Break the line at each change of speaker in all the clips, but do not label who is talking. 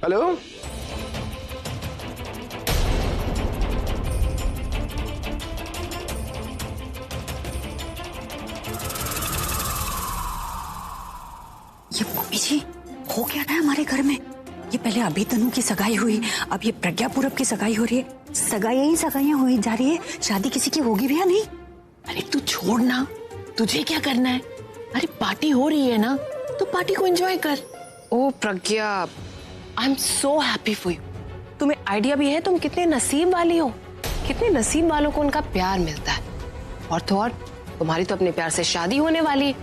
Hello,
ये mummy जी हो क्या रहा है हमारे घर में? ये पहले अभी तनु की सगाई हुई, अब ये प्रज्ञा पूरब की सगाई हो रही है। सगाइयां ही सगाइयां हुई जा रही है, शादी किसी की होगी भी या नहीं?
अरे तू छोड़ ना, तुझे क्या करना है? अरे पार्टी हो रही है ना, तो पार्टी को एंजॉय कर। Oh Pragya, I am so happy for you. तुम्हें आइडिया भी है तुम कितने नसीब वाली हो, कितने नसीब वालों को उनका प्यार मिलता है। और तो और तुम्हारी तो अपने प्यार से शादी होने वाली है।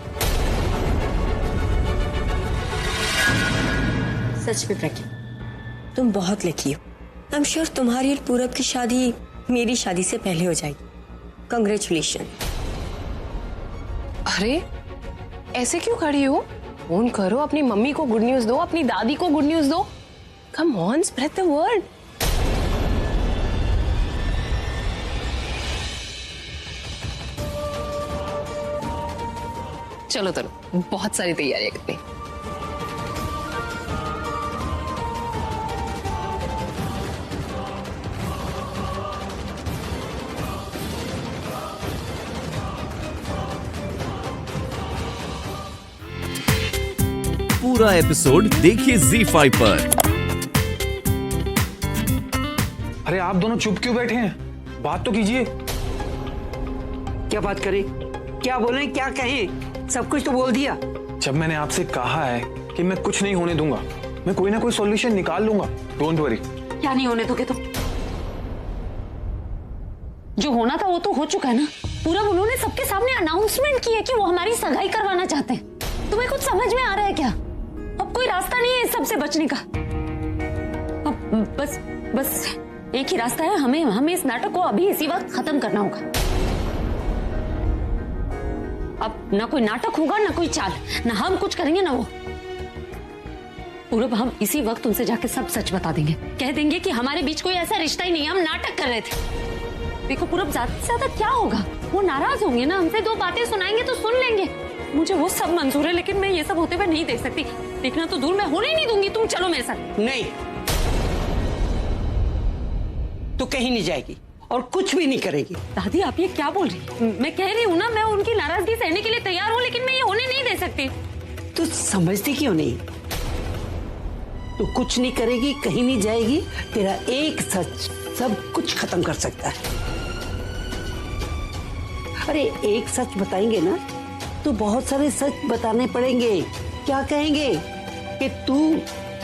सच में प्रज्ञा, तुम बहुत लकी हो। आई एम श्योर तुम्हारी और पूरब की शादी मेरी शादी से पहले हो जाएगी। कंग्रेचुलेशन।
अरे ऐसे क्यों खड़ी हो? फोन करो, अपनी मम्मी को गुड न्यूज दो, अपनी दादी को गुड न्यूज दो। Come on, spread the word. चलो चलो, बहुत सारी तैयारियां करते हैं।
पूरा एपिसोड देखिए ZEE5 पर।
अरे आप दोनों चुप क्यों बैठे हैं? बात तो कीजिए।
क्या बात करें, क्या बोलें, क्या कहें? सब कुछ तो बोल दिया।
जब मैंने आपसे कहा है कि मैं कुछ नहीं होने दूंगा, मैं कोई ना कोई सॉल्यूशन निकाल लूंगा, डोंट वरी।
क्या नहीं होने दोगे तुम? जो होना था वो तो हो चुका है ना। पूरब उन्होंने सबके सामने अनाउंसमेंट की है कि वो हमारी सगाई करवाना चाहते हैं। तुम्हें कुछ समझ में आ रहा है क्या? अब कोई रास्ता नहीं है इस सबसे बचने का। अब बस एक ही रास्ता है, हमें इस नाटक को अभी इसी वक्त खत्म करना होगा। अब ना कोई नाटक होगा, ना कोई चाल, ना हम कुछ करेंगे ना वो। पूरब, हम इसी वक्त उनसे जाके सब सच बता देंगे, कह देंगे कि हमारे बीच कोई ऐसा रिश्ता ही नहीं है, हम नाटक कर रहे थे। देखो पूरब, ज्यादा से ज्यादा क्या होगा? वो नाराज होंगे ना, हमसे दो बातें सुनाएंगे तो सुन लेंगे। मुझे वो सब मंजूर है, लेकिन मैं ये सब होते हुए नहीं देख सकती। देखना तो दूर, मैं होने ही नहीं दूंगी। तुम चलो मेरे साथ।
नहीं, तो कहीं नहीं जाएगी और कुछ भी नहीं करेगी।
दादी, आप ये क्या बोल रही हैं? मैं कह रही हूँ ना, मैं उनकी नाराजगी सहने के लिए तैयार हूँ, लेकिन मैं ये होने नहीं दे सकती।
तू समझती क्यों नहीं? तू कुछ नहीं करेगी, कहीं नहीं जाएगी। तेरा एक सच सब कुछ खत्म कर सकता है। अरे एक सच बताएंगे ना तो बहुत सारे सच बताने पड़ेंगे। क्या कहेंगे कि तू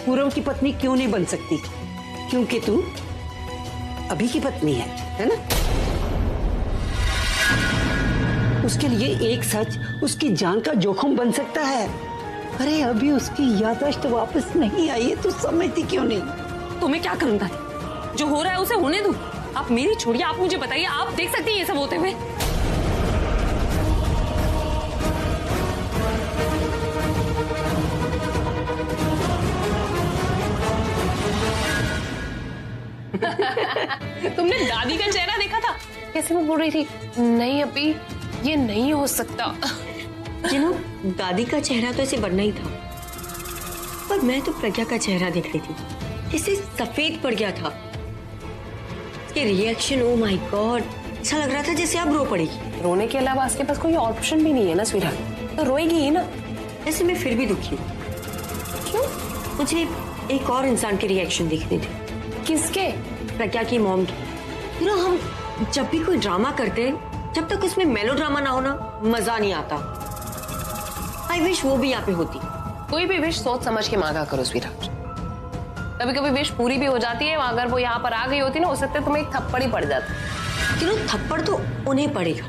पूरब की पत्नी क्यों नहीं बन सकती? क्योंकि तू अभी की पत्नी है ना? उसके लिए एक सच उसकी जान का जोखिम बन सकता है। अरे अभी उसकी याददाश्त वापस नहीं आई है, तू समझती क्यों नहीं?
तो मैं क्या करूँ दादी? जो हो रहा है उसे होने दूं। आप मेरी छोड़िए, आप मुझे बताइए, आप देख सकती हैं ये सब होते हुए?
तुमने दादी का चेहरा देखा था? कैसे वो बोल रही थी, नहीं अभी ये नहीं हो सकता।
दादी का चेहरा तो ऐसे बनना ही था, पर मैं तो प्रज्ञा का चेहरा देख रही थी, जैसे सफेद पड़ गया था। उसके रिएक्शन, ओ माय गॉड, ऐसा लग रहा था जैसे अब रो पड़ेगी।
रोने के अलावा उसके पास कोई ऑप्शन भी नहीं है ना स्वीटहार्ट, तो रोएगी ही ना।
ऐसे मैं फिर भी दुखी हूँ। क्यों? मुझे एक और इंसान के रिएक्शन देखने थे।
किसके?
प्रज्ञा की मॉम की। हम जब भी कोई ड्रामा करते हैं, जब तक उसमें मेलोड्रामा ना हो ना, मजा नहीं आता। आई विश वो भी यहाँ पे होती।
कोई भी विश सोच समझ के मांगा करो स्वीटहार्ट। कभी कभी विश पूरी भी हो जाती है। अगर वो यहाँ पर आ गई होती ना, हो सकता है तुम्हें एक थप्पड़ ही पड़ जाता।
थप्पड़ तो उन्हें पड़ेगा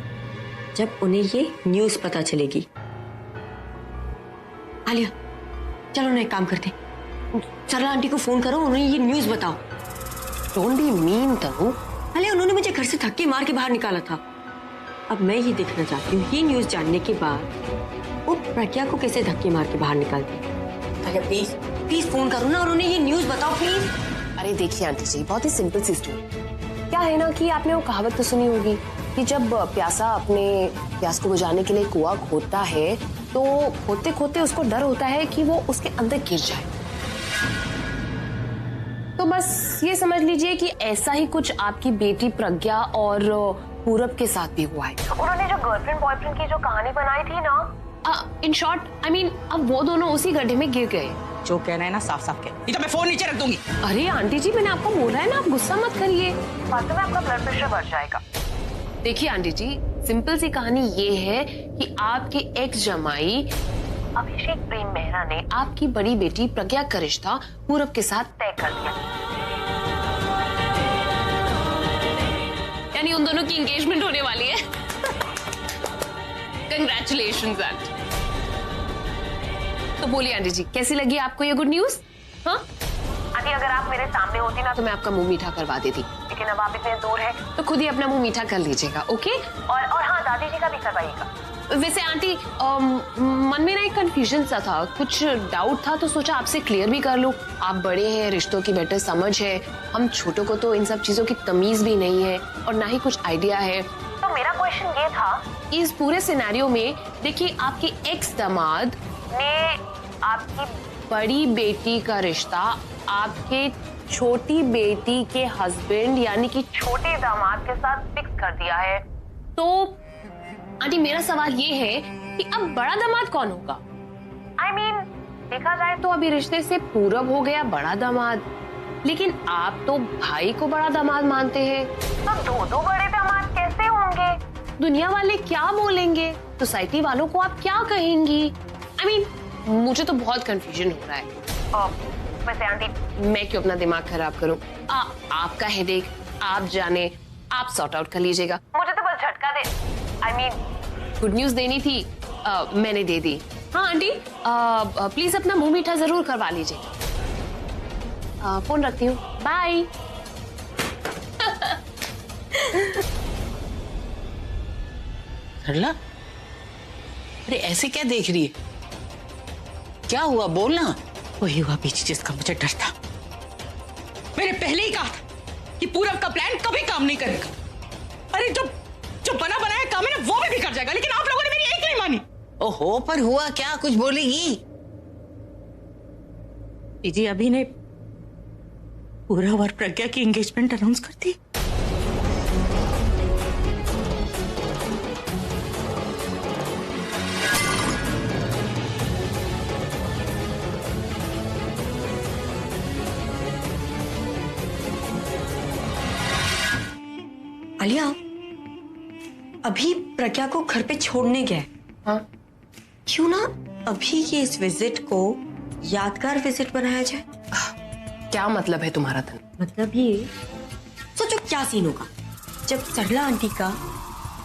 जब उन्हें ये न्यूज पता चलेगी। आलिया, चलो ना एक काम करते, सरला आंटी को फोन करो, उन्हें ये न्यूज बताओ।
डोंट बी मीन तनु।
अरे उन्होंने मुझे घर से धक्के मार के बाहर निकाला था। अब मैं ये देखना चाहती हूँ, ये न्यूज जानने के बाद वो प्रज्ञा को कैसे धक्के मार के बाहर निकालती। प्लीज प्लीज फोन करो ना और उन्हें ये न्यूज बताओ प्लीज।
अरे देखिए आंटी जी, बहुत ही सिंपल सी स्टोरी। क्या है ना कि आपने वो कहावत तो सुनी होगी कि जब प्यासा अपने प्यास को बुझाने के लिए कुआं खोदता है, तो खोदते खोदते उसको डर होता है कि वो उसके अंदर गिर जाए। तो बस ये समझ लीजिए कि ऐसा ही कुछ आपकी बेटी प्रज्ञा और पूरब के साथ भी हुआ है।
उन्होंने जो गर्लफ्रेंड बॉयफ्रेंड की जो कहानी बनाई थी ना,
इन शॉर्ट आई मीन अब वो दोनों उसी गड्ढे में गिर गए।
जो कहना है ना साफ साफ कह, नहीं तो मैं फोन नीचे रख दूंगी।
अरे आंटी जी, मैंने आपको बोला है ना, आप गुस्सा मत करिए।
बाद में आपका ब्लड प्रेशर बढ़ जाएगा।
देखिए आंटी जी, सिंपल सी कहानी ये है कि आपके एक्स जमाई
अभिषेक प्रेम मेहरा ने
आपकी बड़ी बेटी प्रज्ञा का रिश्ता पूरब के साथ
तय कर दिया।
यानी उन दोनों की एंगेजमेंट होने वाली है। Congratulations aunty. तो बोलिए आंटी जी, कैसी लगी आपको ये गुड न्यूज? हाँ
आंटी, अगर आप मेरे सामने होती ना
तो मैं आपका मुंह मीठा करवा देती,
लेकिन अब आप इतने दूर हैं।
तो खुद ही अपना मुंह मीठा कर लीजिएगा। ओके?
और हाँ, दादी जी का भी करवाइएगा।
वैसे आंटी, मन में ना एक कंफ्यूजन सा था, कुछ डाउट था, तो सोचा आपसे क्लियर भी कर लूं। आप बड़े हैं, रिश्तों की बेटर समझ है, हम छोटों को तो इन सब चीजों की तमीज भी नहीं है और ना ही कुछ आइडिया है।
तो मेरा क्वेश्चन ये था,
इस पूरे सिनेरियो में देखिए, आपके एक्स दामाद
ने आपकी
बड़ी बेटी का रिश्ता आपके छोटी बेटी के हस्बैंड यानी कि
छोटे दामाद के साथ फिक्स कर दिया है।
तो आंटी, मेरा सवाल ये है कि अब बड़ा दामाद कौन होगा?
आई मीन देखा जाए
तो अभी रिश्ते से पूरब हो गया बड़ा दामाद, लेकिन आप तो भाई को बड़ा दामाद मानते हैं।
अब दो बड़े दामाद कैसे होंगे?
दुनिया वाले क्या बोलेंगे? सोसाइटी वालों को आप क्या कहेंगी? आई मीन मुझे तो बहुत कंफ्यूजन हो रहा है।
वैसे आंटी,
मैं क्यों अपना दिमाग खराब करूं? आपका हेडेक आप जाने, आप सॉर्ट आउट कर लीजिएगा।
मुझे तो बस झटका दे। आई मीन
गुड न्यूज देनी थी, मैंने दे दी। हाँ आंटी, प्लीज अपना मुंह मीठा जरूर करवा लीजिए। फोन रखती हूँ, बाय।
सरला, अरे ऐसे क्या देख रही है? क्या हुआ, बोलना। वही हुआ बीच जिसका मुझे डर था। मैंने पहले ही कहा था कि पूरब का प्लान कभी काम नहीं करेगा। अरे जो बना बनाया काम है ना, वो भी बिगड़ जाएगा, लेकिन आप लोगों ने मेरी एक नहीं मानी। ओहो, पर हुआ क्या, कुछ बोलेगी? जी अभी ने पूरब और प्रज्ञा की एंगेजमेंट अनाउंस कर दी।
आलिया, अभी प्रज्ञा को घर पे छोड़ने गए।
हाँ?
क्यों ना अभी के इस विजिट को यादगार विजिट बनाया जाए?
क्या मतलब है तुम्हारा धन?
मतलब ये, सोचो क्या सीन होगा जब सरला आंटी का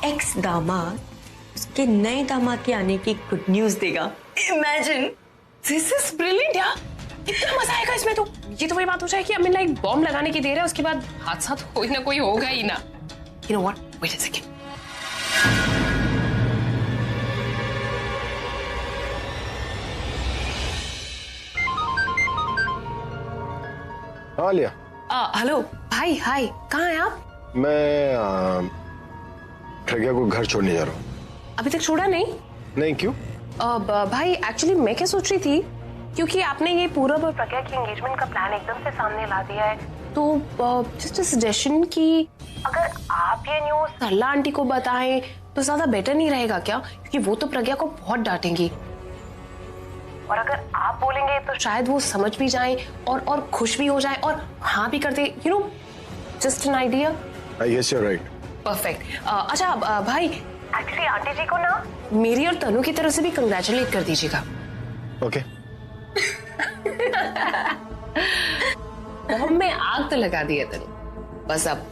एक्स दामाद उसके नए दामाद के आने की गुड न्यूज देगा। इमेजिन,
दिस इज ब्रिलियंट यार, इतना मजा आएगा इसमें। तो ये तो वही बात हो जाएगी, अब लाइक बॉम्ब लगाने की देर है, उसके बाद हादसा तो कोई ना कोई होगा ही ना। You know what? Wait a second.
हाँ लिया।
हेलो भाई, हाय, कहाँ हैं आप?
मैं प्रज्ञा को घर छोड़ने जा रहा हूँ।
अभी तक छोड़ा नहीं?
नहीं, क्यों?
भाई एक्चुअली मैं क्या सोच रही थी, क्योंकि आपने ये पूरब और
प्रज्ञा की एंगेजमेंट का प्लान एकदम से सामने ला दिया है,
तो जस्ट सजेशन की
अगर आप ये न्यूज
सरला आंटी को बताएं तो ज्यादा बेटर नहीं रहेगा क्या? क्योंकि वो तो प्रज्ञा को बहुत डांटेंगी,
और अगर आप बोलेंगे तो
शायद वो समझ भी जाए और खुश भी हो जाए और हाँ भी कर दे। You know, just an idea.
I guess you are right.
Perfect. अच्छा भाई,
एक्चुअली आंटी जी को ना
मेरी और तनु की तरफ से भी कंग्रेचुलेट कर दीजिएगा।
ओके।
बॉम्ब में आग तो लगा दी है तनु, बस अब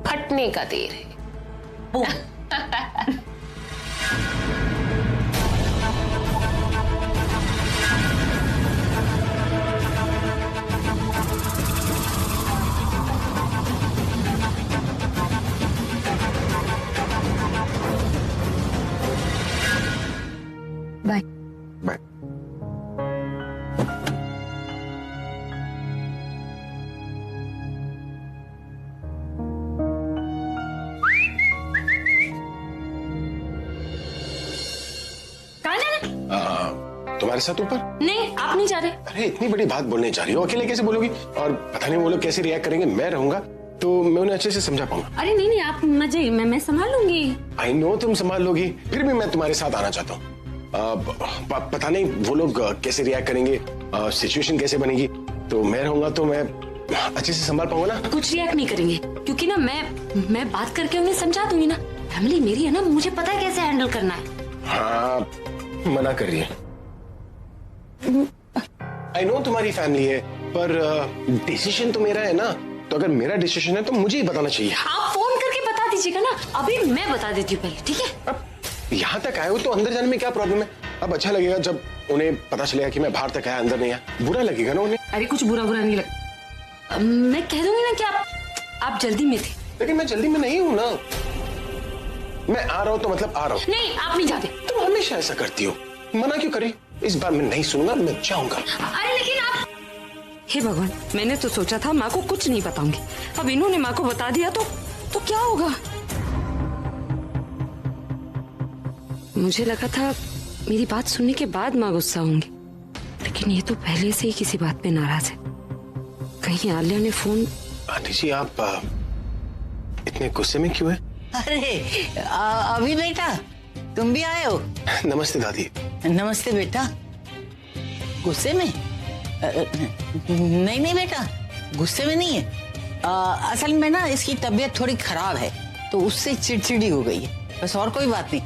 फटने का देर है।
बाय।
बाय। तुम्हारे साथ ऊपर?
नहीं, आप नहीं जा रहे।
अरे इतनी बड़ी बात बोलने जा रही हो, अकेले कैसे बोलोगी? और पता नहीं वो लोग कैसे रिएक्ट करेंगे। मैं रहूंगा तो मैं उन्हें अच्छे से समझा पाऊंगा।
अरे नहीं, आप मत जाइए, मैं संभाल लूंगी।
आई नो तुम संभाल लोगी, फिर भी मैं तुम्हारे साथ आना चाहता हूँ। पता नहीं वो लोग कैसे रिएक्ट करेंगे, सिचुएशन कैसे बनेगी, तो मैं रहूंगा तो मैं अच्छे से संभाल पाऊंगा ना।
कुछ रिएक्ट नहीं करेंगे, क्योंकि ना मैं बात करके उन्हें समझा दूंगी ना। फैमिली मेरी है ना, मुझे पता है कैसे हैंडल करना है।
हाँ, मना कर रही है। आई नो तुम्हारी फैमिली है, पर डिसीजन तो मेरा है ना। तो अगर मेरा डिसीजन है तो मुझे ही बताना चाहिए।
आप फोन करके बता दीजिएगा ना, अभी मैं बता देती हूँ पहले, ठीक है?
अब यहाँ तक आए हो तो अंदर जाने में क्या प्रॉब्लम है? अब अच्छा लगेगा जब उन्हें पता चलेगा कि मैं बाहर तक आया, अंदर नहीं आया। बुरा लगेगा ना उन्हें।
अरे कुछ बुरा नहीं लगता। मैं कह दूंगी ना कि आप जल्दी में थे।
लेकिन मैं जल्दी में नहीं हूँ ना। मैं आ रहा हूँ तो मतलब आ रहा हूँ।
नहीं, आप नहीं जाते।
तुम हमेशा ऐसा करती हो, मना क्यों करी? इस बार मैं नहीं सुनूंगा, मैं जाऊंगा।
अरे लेकिन आप, हे भगवान, मैंने तो सोचा था माँ को कुछ नहीं बताऊंगी। अब इन्होंने माँ को बता दिया तो क्या होगा? मुझे लगा था मेरी बात सुनने के बाद माँ गुस्सा होंगी, लेकिन ये तो पहले से ही किसी बात पे नाराज है। कहीं आलिया ने फोन।
आंटी जी आप इतने गुस्से में क्यों है?
अरे अभी बेटा तुम भी आए हो?
नमस्ते दादी।
नमस्ते बेटा। गुस्से में? नहीं बेटा, गुस्से में नहीं है। असल में ना इसकी तबीयत थोड़ी खराब है, तो उससे चिड़चिड़ी हो गई है, बस और कोई बात नहीं।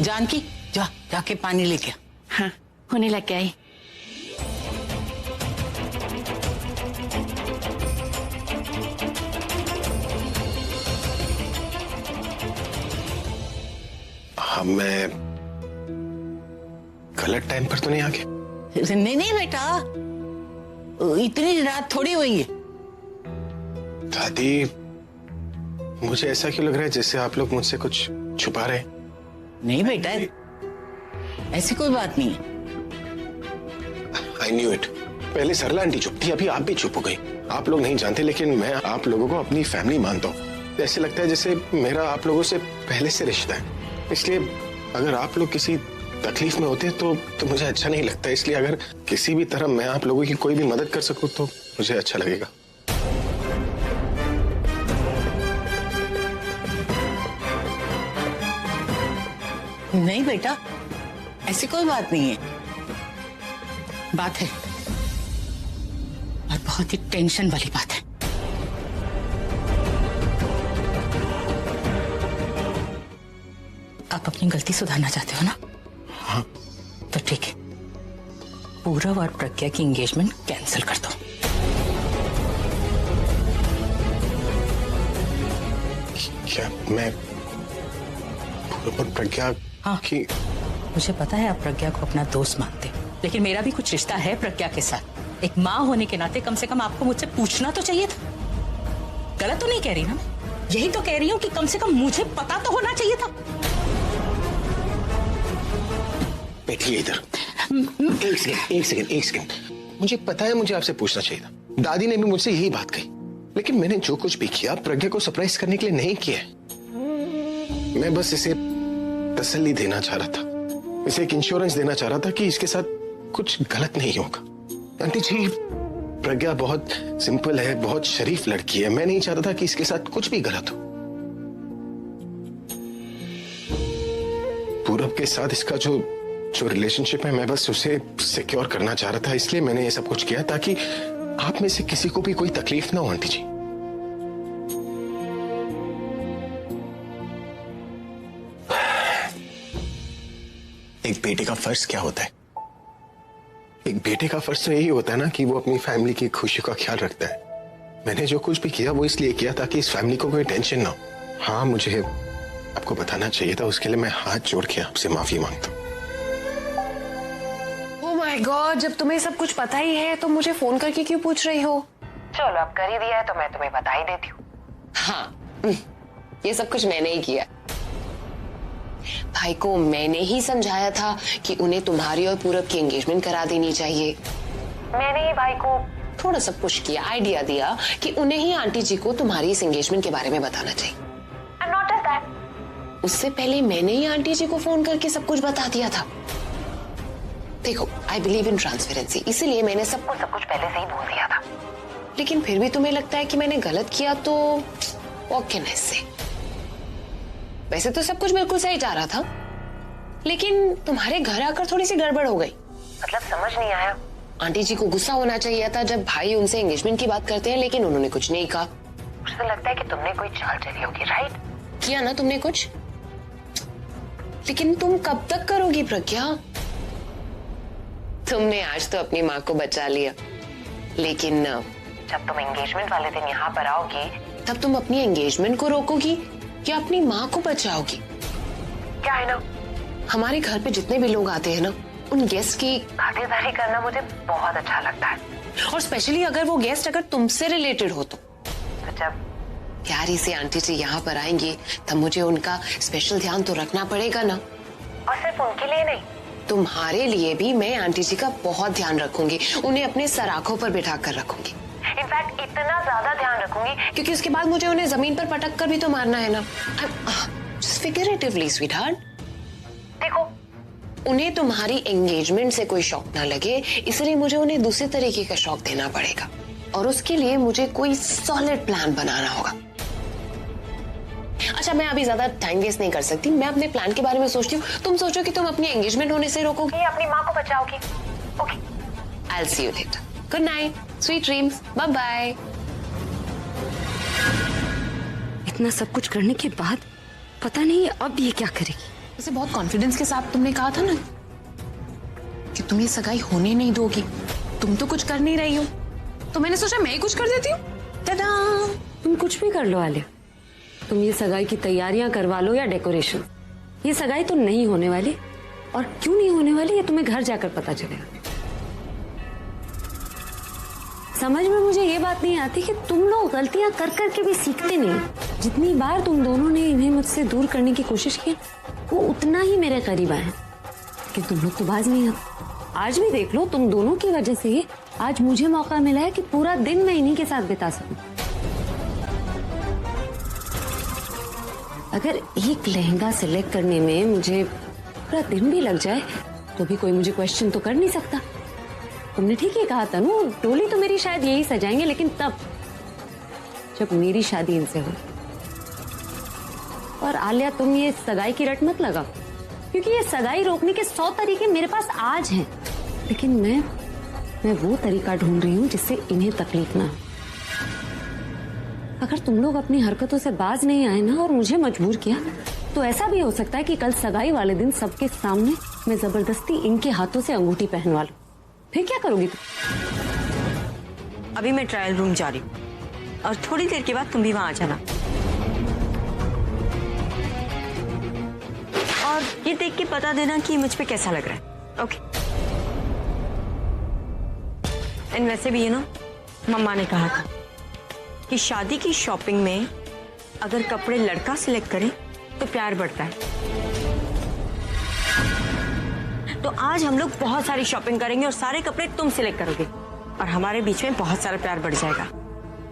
जानकी जाके पानी लेके आ।
हाँ, होने लग गया है।
हाँ, मैं गलत टाइम पर तो नहीं आ गया?
नहीं बेटा, इतनी रात थोड़ी हुई है।
दादी मुझे ऐसा क्यों लग रहा है जैसे आप लोग मुझसे कुछ छुपा रहे हैं?
नहीं बेटा, ऐसी कोई बात नहीं है।
I knew it. पहले सरला आंटी चुप थी, अभी आप भी चुप हो गई। आप लोग नहीं जानते, लेकिन मैं आप लोगों को अपनी फैमिली मानता हूँ। ऐसे लगता है जैसे मेरा आप लोगों से पहले से रिश्ता है। इसलिए अगर आप लोग किसी तकलीफ में होते तो मुझे अच्छा नहीं लगता। इसलिए अगर किसी भी तरह मैं आप लोगों की कोई भी मदद कर सकूं तो मुझे अच्छा लगेगा।
नहीं बेटा, ऐसी कोई बात नहीं है। बात है, और बहुत ही टेंशन वाली बात है। आप अपनी गलती सुधारना चाहते हो ना?
हाँ।
तो ठीक है, पूरव और प्रज्ञा की एंगेजमेंट कैंसिल कर दो।
क्या मैं पूरव और प्रज्ञा की?
मुझे पता है आप प्रज्ञा को अपना दोस्त मानते, लेकिन मेरा भी कुछ रिश्ता है प्रज्ञा के साथ। एक माँ होने के नाते कम से कम आपको मुझसे पूछना तो चाहिए था। गलत तो नहीं कह रही ना? यही तो कह रही हूँ कि कम से कम मुझे पता तो होना चाहिए था।
बैठिए इधर। एक सेकंड। मुझे पता है मुझे आपसे पूछना चाहिए था। दादी ने भी मुझसे यही बात कही, लेकिन मैंने जो कुछ भी किया प्रज्ञा को सरप्राइज करने के लिए नहीं किया। मैं बस इसे तसल्ली देना चाह रहा था, इसे एक इंश्योरेंस देना चाह रहा था कि इसके साथ कुछ गलत नहीं होगा। आंटी जी, प्रज्ञा बहुत सिंपल है, बहुत शरीफ लड़की है। मैं नहीं चाहता था कि इसके साथ कुछ भी गलत हो। पूरब के साथ इसका जो रिलेशनशिप है, मैं बस उसे सिक्योर करना चाह रहा था। इसलिए मैंने ये सब कुछ किया ताकि आप में से किसी को भी कोई तकलीफ ना हो। आंटी जी, एक बेटे का फर्ज क्या होता है? एक बेटे का फर्ज तो यही होता है ना कि वो अपनी फैमिली की खुशी का ख्याल रखता है। मैंने जो कुछ भी किया वो इसलिए किया ताकि इस फैमिली को कोई टेंशन ना हो। हाँ, मुझे आपको बताना चाहिए था, उसके लिए मैं हाथ जोड़ के आपसे माफी मांगता हूँ।
ओह माय गॉड, जब तुम्हें सब कुछ पता ही है तो मुझे फोन करके क्यों पूछ रही हो?
चलो अब कर ही दिया है तो मैं तुम्हें बता ही देती हूँ।
हाँ, ये सब कुछ मैंने ही किया। भाई को मैंने ही समझाया था कि उन्हें तुम्हारी और पूरब की एंगेजमेंट करा देनी चाहिए।
मैंने ही भाई को
थोड़ा सा पुश किया, आइडिया दिया कि उन्हें ही आंटी जी को तुम्हारी इस एंगेजमेंट के बारे में बताना चाहिए।
I'm not just that.
उससे पहले मैंने ही आंटी जी को फोन करके सब कुछ बता दिया था। देखो, आई बिलीव इन ट्रांसपेरेंसी, इसीलिए मैंने सबको सब कुछ पहले से ही बोल दिया था। लेकिन फिर भी तुम्हें लगता है कि मैंने गलत किया तो व्हाट कैन आई से? वैसे तो सब कुछ बिल्कुल सही जा रहा था, लेकिन तुम्हारे घर आकर थोड़ी सी गड़बड़ हो गई।
मतलब समझ नहीं आया।
आंटी जी को गुस्सा होना चाहिए था जब भाई उनसे एंगेजमेंट की बात करते हैं, लेकिन उन्होंने कुछ नहीं कहा।
मुझे लगता है कि तुमने कोई चाल चली होगी, राइट?
किया ना तुमने कुछ, लेकिन तुम कब तक करोगी प्रज्ञा? तुमने आज तो अपनी माँ को बचा लिया, लेकिन
जब तुम एंगेजमेंट वाले दिन यहाँ पर आओगी
तब तुम अपनी एंगेजमेंट को रोकोगी या अपनी माँ को बचाओगी?
क्या है ना,
हमारे घर पे जितने भी लोग आते हैं ना, उन गेस्ट की
खातिरदारी करना मुझे बहुत अच्छा लगता है।
और स्पेशली अगर वो गेस्ट अगर तुमसे रिलेटेड हो तो
जब
प्यारी से आंटी जी यहाँ पर आएंगी तब मुझे उनका स्पेशल ध्यान तो रखना पड़ेगा ना।
और सिर्फ उनके लिए नहीं,
तुम्हारे लिए भी मैं आंटी जी का बहुत ध्यान रखूंगी, उन्हें अपने सराखों पर बिठा कर रखूंगी।
इनफैक्ट इतना ज्यादा ध्यान रखूंगी
क्योंकि उसके बाद मुझे उन्हें जमीन पर पटक कर भी तो मारना है ना। Just figuratively sweetheart.
देखो,
उन्हें तुम्हारी एंगेजमेंट से कोई शौक ना लगे, इसलिए मुझे उन्हें दूसरे तरीके का शौक देना पड़ेगा, और उसके लिए मुझे कोई सॉलिड प्लान बनाना होगा। अच्छा, मैं अभी ज्यादा टाइम वेस्ट नहीं कर सकती, मैं अपने प्लान के बारे में सोचती हूँ। तुम सोचो कि तुम अपनी एंगेजमेंट होने से रोकोगी,
अपनी माँ को बचाओगी। Okay,
I will see you later. Good night, sweet dreams, bye bye.
इतना सब कुछ करने के बाद पता नहीं अब ये क्या करेगी।
वैसे बहुत कॉन्फिडेंस के साथ तुमने कहा था ना कि तुम ये सगाई होने नहीं दोगी। तुम तो कुछ कर नहीं रही हो, तो मैंने सोचा मैं ही कुछ कर देती हूँ। टा-डा!
तुम कुछ भी कर लो आलिया, तुम ये सगाई की तैयारियां करवा लो या डेकोरेशन, ये सगाई तो नहीं होने वाली। और क्यों नहीं होने वाली ये तुम्हें घर जाकर पता चलेगा। समझ में मुझे ये बात नहीं आती कि तुम लोग गलतियां कर करके भी सीखते नहीं। जितनी बार तुम दोनों ने इन्हें मुझसे दूर करने की कोशिश की, वो उतना ही मेरे करीब आए, कि तुम लोग तो बाज नहीं आते। आज भी देख लो, तुम दोनों की वजह से ही आज मुझे मौका मिला है कि पूरा दिन मैं इन्हीं के साथ बिता सकूं। अगर एक लहंगा सिलेक्ट करने में मुझे पूरा दिन भी लग जाए तो भी कोई मुझे क्वेश्चन तो कर नहीं सकता। तुमने ठीक ही कहा था ना, डोली तो मेरी शायद यही सजाएंगे, लेकिन तब जब मेरी शादी इनसे हो। और आलिया, तुम ये सगाई की रट मत लगाओ, क्योंकि ये सगाई रोकने के 100 तरीके मेरे पास आज हैं, लेकिन मैं वो तरीका ढूंढ रही हूँ जिससे इन्हें तकलीफ ना हो। अगर तुम लोग अपनी हरकतों से बाज नहीं आए ना और मुझे मजबूर किया, तो ऐसा भी हो सकता है कि कल सगाई वाले दिन सबके सामने मैं जबरदस्ती इनके हाथों से अंगूठी पहनवा लूं। फिर क्या करोगी तुम?
अभी मैं ट्रायल रूम जा रही हूँ और थोड़ी देर के बाद तुम भी वहां आ जाना, और ये देख के बता देना कि मुझ पे कैसा लग रहा है। ओके? एंड वैसे भी मम्मा ने कहा था कि शादी की शॉपिंग में अगर कपड़े लड़का सिलेक्ट करे तो प्यार बढ़ता है। तो आज हम लोग बहुत सारी शॉपिंग करेंगे और सारे कपड़े तुम सिलेक्ट करोगे और हमारे बीच में बहुत सारा प्यार बढ़ जाएगा।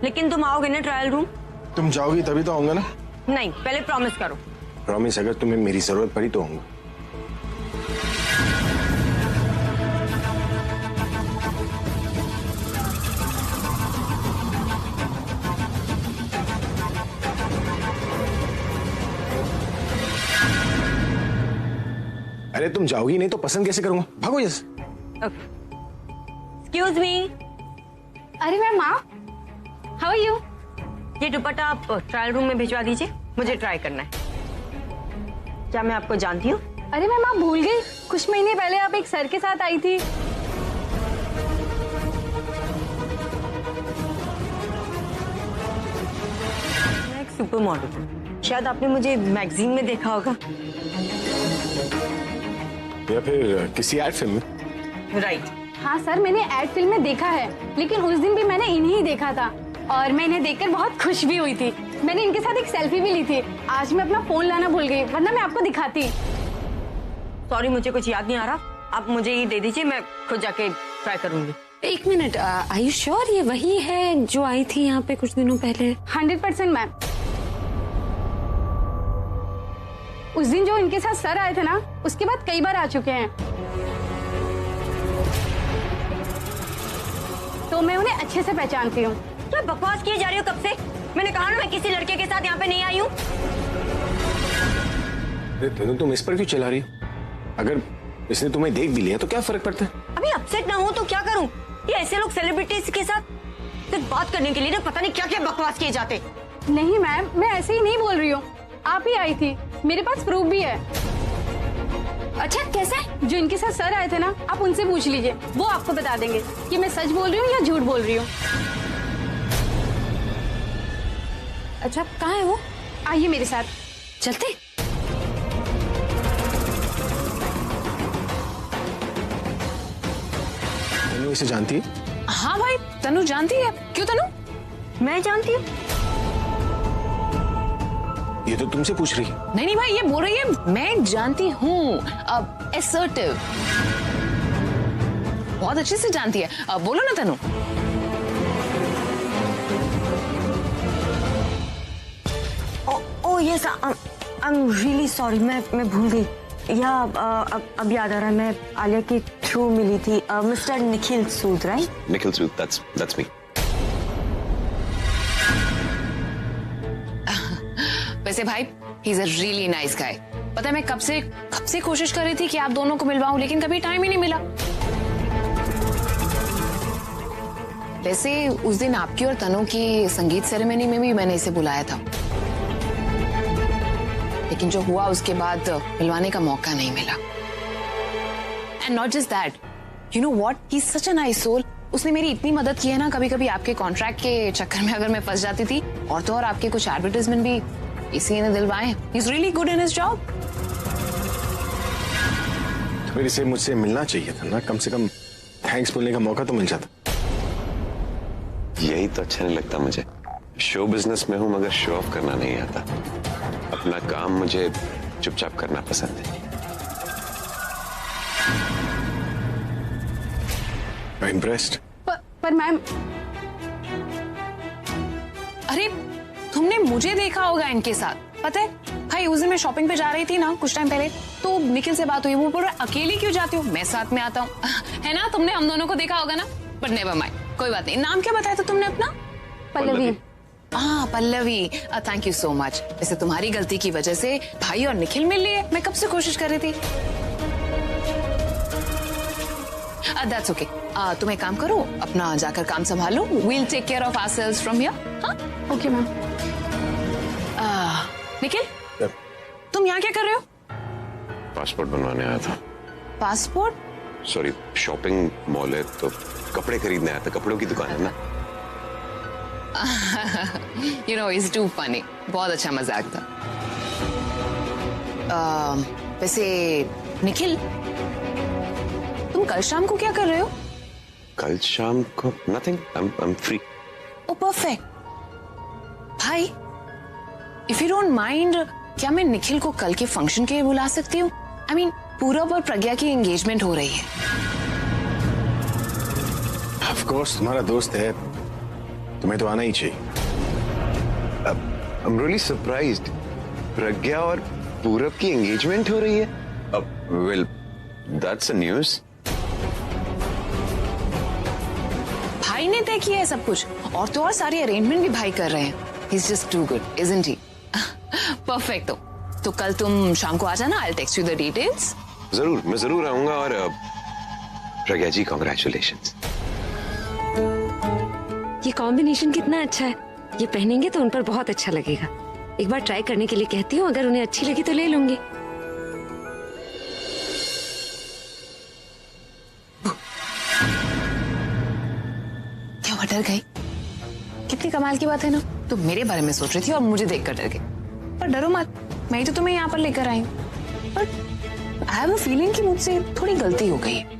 लेकिन तुम आओगे ना ट्रायल रूम?
तुम जाओगी तभी तो आऊंगा ना।
नहीं, पहले प्रॉमिस करो।
प्रॉमिस, अगर तुम्हें मेरी जरूरत पड़ी तो आऊंगा। अरे तुम जाओगी नहीं तो पसंद कैसे करूंगा? भागो जैसे।
Excuse me.
अरे मैम, आप हाउ आर यू?
ये दुपट्टा आप ट्रायल रूम में भिजवा दीजिए, मुझे ट्राई करना है। क्या मैं आपको जानती हूँ?
अरे मैम, आप भूल गई, कुछ महीने पहले आप एक सर के साथ आई थी।
मैं एक सुपर मॉडल हूँ, शायद आपने मुझे मैगजीन में देखा होगा,
या फिर किसी एड फिल्म में।
राइट?
हाँ सर, मैंने एड फिल्म में देखा है, लेकिन उस दिन भी मैंने इन्हें ही देखा था और मैं इन्हें देखकर बहुत खुश भी हुई थी। मैंने इनके साथ एक सेल्फी भी ली थी। आज मैं अपना फोन लाना भूल गई, वरना मैं आपको दिखाती।
सॉरी, मुझे कुछ याद नहीं आ रहा, आप मुझे ये दे दीजिए, मैं खुद जाके ट्राई करूंगी।
एक मिनट, आर यू श्योर ये वही है जो आई थी यहाँ पे कुछ दिनों पहले?
100% मैम। उस दिन जो इनके साथ सर आए थे ना, उसके बाद कई बार आ चुके हैं, तो मैं उन्हें अच्छे से पहचानती हूँ।
क्या बकवास किए जा रही हो कब से? मैंने कहा ना मैं किसी लड़के के साथ यहाँ पे नहीं आई हूँ।
तुम इस पर क्यों चला रही हो? अगर इसने तुम्हें देख भी लिया तो क्या फर्क पड़ता है?
अभी अपसेट ना हो तो क्या करूँ? ये ऐसे लोग सेलिब्रिटीज के साथ सिर्फ बात करने के लिए ना पता नहीं क्या क्या बकवास किए जाते।
नहीं मैम, मैं ऐसे ही नहीं बोल रही हूँ, आप ही आई थी, मेरे पास प्रूफ भी है।
अच्छा कैसे?
जो इनके साथ सर आए थे ना, आप उनसे पूछ लीजिए, वो आपको बता देंगे कि मैं सच बोल रही हूँ या झूठ बोल रही हूँ।
अच्छा कहाँ है वो?
आइए मेरे साथ।
चलते।
तनु इसे जानती है?
हाँ भाई, तनु जानती है। क्यों तनु?
मैं जानती हूँ।
ये तो तुमसे पूछ रही है।
नहीं नहीं भाई, ये बोल रही है मैं जानती हूँ। असर्टिव, बहुत अच्छे से जानती है। बोलो ना Tanu.
Oh yes, I am really sorry, मैं भूल गई। या अब याद आ रहा है, मैं आलिया के थ्रू मिली थी। Mister Nikhil Sood, right?
Nikhil Sood, that's me.
वैसे भाई, he is a really nice guy. पता है मैं कब से कोशिश कर रही थी कि आप दोनों को मिलवाऊं, लेकिन कभी टाइम ही नहीं मिला। वैसे उस दिन आपकी और तनु की संगीत सेरेमनी में भी मैंने इसे बुलाया था, लेकिन जो हुआ उसके बाद मिलवाने का मौका नहीं मिला। And not just that, you know what, he is such a nice soul. उसने मेरी इतनी मदद की है ना, कभी कभी आपके कॉन्ट्रैक्ट के चक्कर में अगर मैं फंस जाती थी, और तो और आपके कुछ एडवर्टाइजमेंट भी इसी ने दिलवाए। He is really good in his job.
तो इसे मुझसे मिलना चाहिए था ना, कम से कम थैंक्स बोलने का मौका तो मिल जाता।
यही तो अच्छा नहीं लगता मुझे। शो बिजनेस में हूं मगर शो ऑफ करना नहीं आता। अपना काम मुझे चुपचाप करना पसंद है।
I'm impressed.
पर मैम,
अरे तुमने मुझे देखा होगा इनके साथ, पता है भाई। उस दिन मैं शॉपिंग पे जा रही थी ना कुछ टाइम पहले, तो निखिल से बात हुई। वो बोल रहा अकेली क्यों जाती हो, मैं साथ में आता हूँ। है ना, तुमने हम दोनों को देखा होगा ना। बट नेवर माइंड, कोई बात नहीं। नाम क्या बताया था तुमने अपना?
पल्लवी।
हाँ Pallavi, thank you so much. वैसे तुम्हारी गलती की वजह से भाई और निखिल मिल लिए। मैं कब से कोशिश कर रही थी। That's okay. तुम एक काम करो, अपना जाकर काम संभालो। We'll take care of ourselves from here. हाँ
ओके मैम।
निखिल, तुम यहाँ क्या कर रहे हो?
पासपोर्ट बनवाने आया था।
पासपोर्ट?
सॉरी, शॉपिंग मॉल है तो कपड़े खरीदने आया था। कपड़ों की दुकान है ना।
You know, it's too funny. बहुत अच्छा मजाक था। वैसे निखिल, तुम कल शाम को क्या कर रहे हो?
कल शाम को nothing, I'm free.
Oh perfect. भाई, इफ यू डोंट माइंड, क्या मैं निखिल को कल के फंक्शन के लिए बुला सकती हूँ? I mean, पूरब और प्रज्ञा की एंगेजमेंट हो रही है।
Of course, तुम्हारा दोस्त है, तुम्हें तो आना ही चाहिए।
I'm really surprised. प्रज्ञा और पूरब की एंगेजमेंट हो रही है। Well, that's a news.
भाई ने तय किया है सब कुछ, और तो और सारी अरेंजमेंट भी भाई कर रहे हैं। He's just too good, isn't he? Perfect. तो कल तुम शाम को आ जाना। I'll text you the details.
जरूर, मैं जरूर आऊंगा। और प्रज्ञा जी, congratulations.
ये कॉम्बिनेशन कितना अच्छा है। ये पहनेंगे तो उन पर बहुत अच्छा लगेगा। एक बार ट्राई करने के लिए कहती हूँ, अगर उन्हें अच्छी लगी तो ले लूंगी।
क्या हुआ, डर गई? कितनी कमाल की बात है ना। तुम मेरे बारे में सोच रही थी और मुझे देखकर डर गई। पर डरो मत, मैं ही तो तुम्हें यहाँ पर लेकर आई हूँ। But I have a feeling कि मुझसे थोड़ी गलती हो गई है।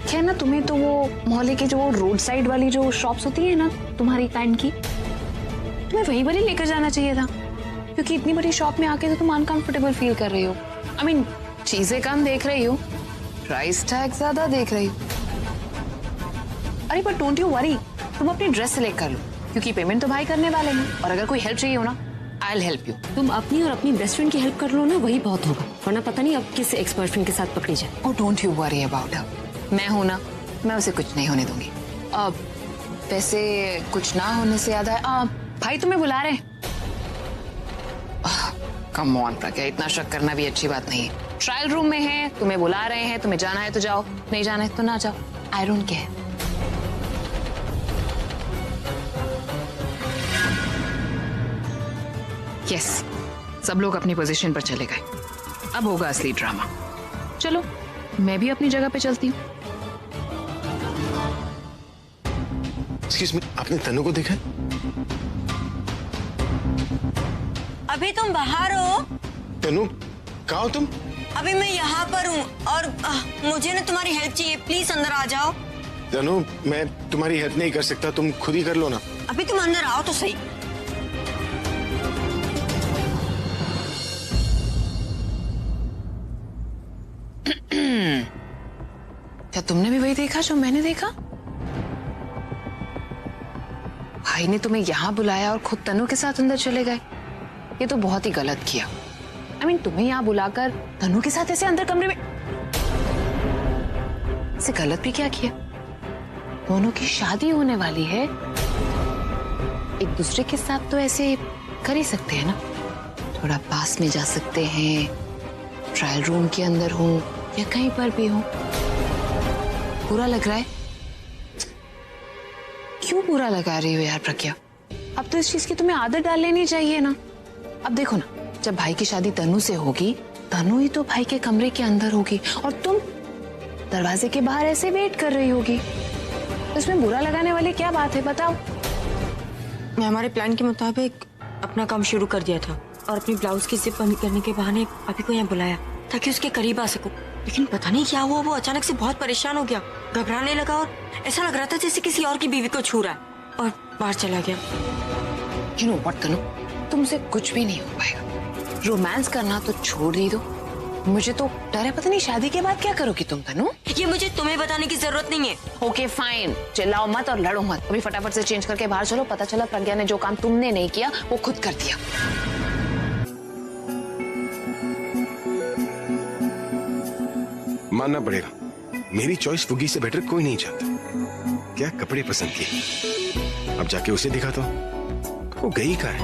क्या ना, तुम्हें तो वो मोहल्ले की जो रोड साइड वाली जो शॉप्स होती है ना तुम्हारी काइंड की, तुम्हें वहीं पर ही लेकर जाना चाहिए था। क्योंकि इतनी बड़ी शॉप में आके तो तुम अनकंफर्टेबल फील कर रही हो। आई मीन, चीजें कम देख रही हो, प्राइस टैग ज्यादा देख रही हो। अरे बट डोंट यू वरी, तुम अपनी ड्रेस सिलेक्ट कर लो, क्योंकि पेमेंट तो भाई करने वाले हैं। और अगर कोई हेल्प चाहिए हो ना, I'll help you.
तुम अपनी और अपनी बेस्ट फ्रेंड की हेल्प कर लो ना, वही बहुत होगा, वरना पता नहीं अब किस एक्स बॉयफ्रेंड के साथ पकड़ी जाए।
Oh, don't you worry about her. मैं हूं ना, मैं उसे कुछ नहीं होने दूंगी। अब वैसे कुछ ना होने से याद है, भाई तुम्हें बुला रहे हैं। कम ऑन प्रज्ञा, इतना शक करना भी अच्छी बात नहीं है। ट्रायल रूम में है, तुम्हें बुला रहे हैं, तुम्हें जाना है तो जाओ, नहीं जाना है तो ना जाओ। I don't care. यस, सब लोग अपनी पोजीशन पर चले गए। अब होगा असली ड्रामा। चलो, मैं भी अपनी जगह पे चलती हूँ।
एक्सक्यूज मी, आपने तनु को देखा है?
अभी तुम बाहर हो?
तनु, कहाँ हो तुम?
अभी मैं यहाँ पर हूँ और मुझे ना तुम्हारी हेल्प चाहिए, प्लीज अंदर आ जाओ।
तनु, मैं तुम्हारी हेल्प नहीं कर सकता, तुम खुद ही कर लो ना।
अभी तुम अंदर आओ तो सही।
क्या तुमने भी वही देखा जो मैंने देखा? भाई ने तुम्हें यहाँ बुलाया और खुद तनु के साथ अंदर चले गए। ये तो बहुत ही गलत किया। I mean, तुम्हें यहाँ बुलाकर तनु के साथ ऐसे अंदर कमरे में, ऐसे गलत भी क्या किया? दोनों की शादी होने वाली है, एक दूसरे के साथ तो ऐसे कर ही सकते हैं ना, थोड़ा पास में जा सकते हैं, ट्रायल रूम के अंदर हो या कहीं पर भी हो। बुरा लग रहा है? क्यों बुरा लगा रही हो यार प्रज्ञा? अब तो इस चीज की तुम्हें आदत डाल लेनी चाहिए ना। अब देखो ना, जब भाई की शादी तनु से होगी, तनु ही तो भाई के कमरे के अंदर होगी और तुम दरवाजे के बाहर ऐसे वेट कर रही होगी। तो इसमें बुरा लगाने वाली क्या बात है, बताओ?
मैं हमारे प्लान के मुताबिक अपना काम शुरू कर दिया था और अपनी ब्लाउज की जिप बंद करने के बहाने अभी को यहाँ बुलाया ताकि उसके करीब आ सकूं। लेकिन पता नहीं क्या हुआ, वो अचानक से बहुत परेशान हो गया, घबराने लगा और ऐसा लग रहा था जैसे किसी और की बीवी को छू रहा है और बाहर चला गया।
You know what, तनु, तुमसे कुछ भी नहीं हो पाएगा। रोमांस करना तो छोड़ ही दो। मुझे तो डर है, पता नहीं शादी के बाद क्या करोगी तुम तनु?
ये मुझे तुम्हें बताने की जरूरत नहीं है।
ओके फाइन, चिल्लाओ मत और लड़ो मत। अभी फटाफट से चेंज करके बाहर चलो। पता चला प्रज्ञा ने जो काम तुमने नहीं किया वो खुद कर दिया।
मानना पड़ेगा, मेरी चॉइस फुगी से बेटर कोई नहीं चाहता। क्या कपड़े पसंद किए, अब जाके उसे दिखा तो वो गई कहाँ है?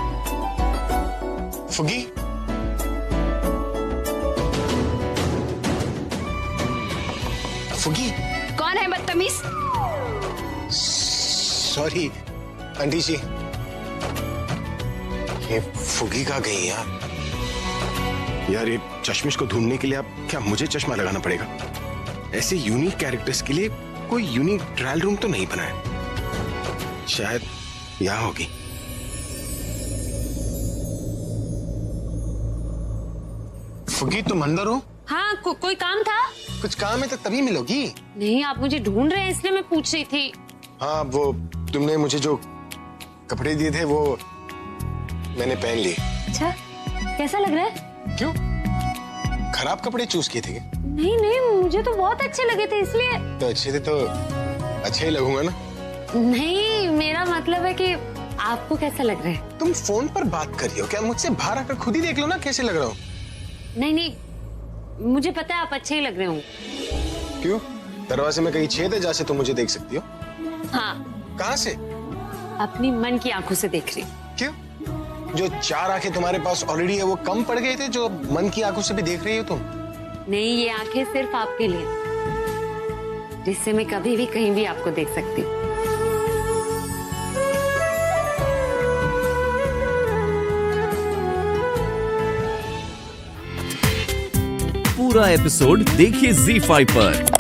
फुगी, फुगी।
कौन है बदतमीज?
सॉरी आंटी जी, ये फुगी कहाँ गई यार? यार ये चश्मिश को ढूंढने के लिए अब क्या मुझे चश्मा लगाना पड़ेगा? ऐसे यूनिक कैरेक्टर्स के लिए कोई यूनिक ट्रायल रूम तो नहीं बना है, शायद यहाँ होगी। फुगी तुम अंदर हो?
हाँ, कोई काम था?
कुछ काम है तो तभी मिलोगी।
नहीं, आप मुझे ढूंढ रहे हैं इसलिए मैं पूछ रही थी।
हाँ, वो तुमने मुझे जो कपड़े दिए थे वो मैंने पहन लिए।
अच्छा, कैसा लग रहा है?
क्यों, खराब कपड़े चूज किए थे क्या?
नहीं नहीं, मुझे तो बहुत अच्छे लगे थे इसलिए।
तो अच्छे थे तो अच्छे ही लगूंगा ना।
नहीं, मेरा मतलब है कि आपको कैसा लग रहा है?
तुम फोन पर बात कर रही हो क्या? मुझसे बाहर आकर खुद ही देख लो ना कैसे लग रहा हूँ।
नहीं नहीं, मुझे पता है आप अच्छे ही लग रहे हो।
क्यों, दरवाजे में कहीं छेद है जहाँ से तुम मुझे देख सकती हो?
हाँ।
कहाँ से?
अपनी मन की आंखों से देख रही।
क्यों, जो 4 आंखें तुम्हारे पास ऑलरेडी है वो कम पड़ गए थे जो मन की आंखों से भी देख रही हो तुम?
नहीं, ये आंखें सिर्फ आपके लिए, जिससे मैं कभी भी कहीं भी आपको देख सकती हूँ।
पूरा एपिसोड देखिए ZEE5 पर।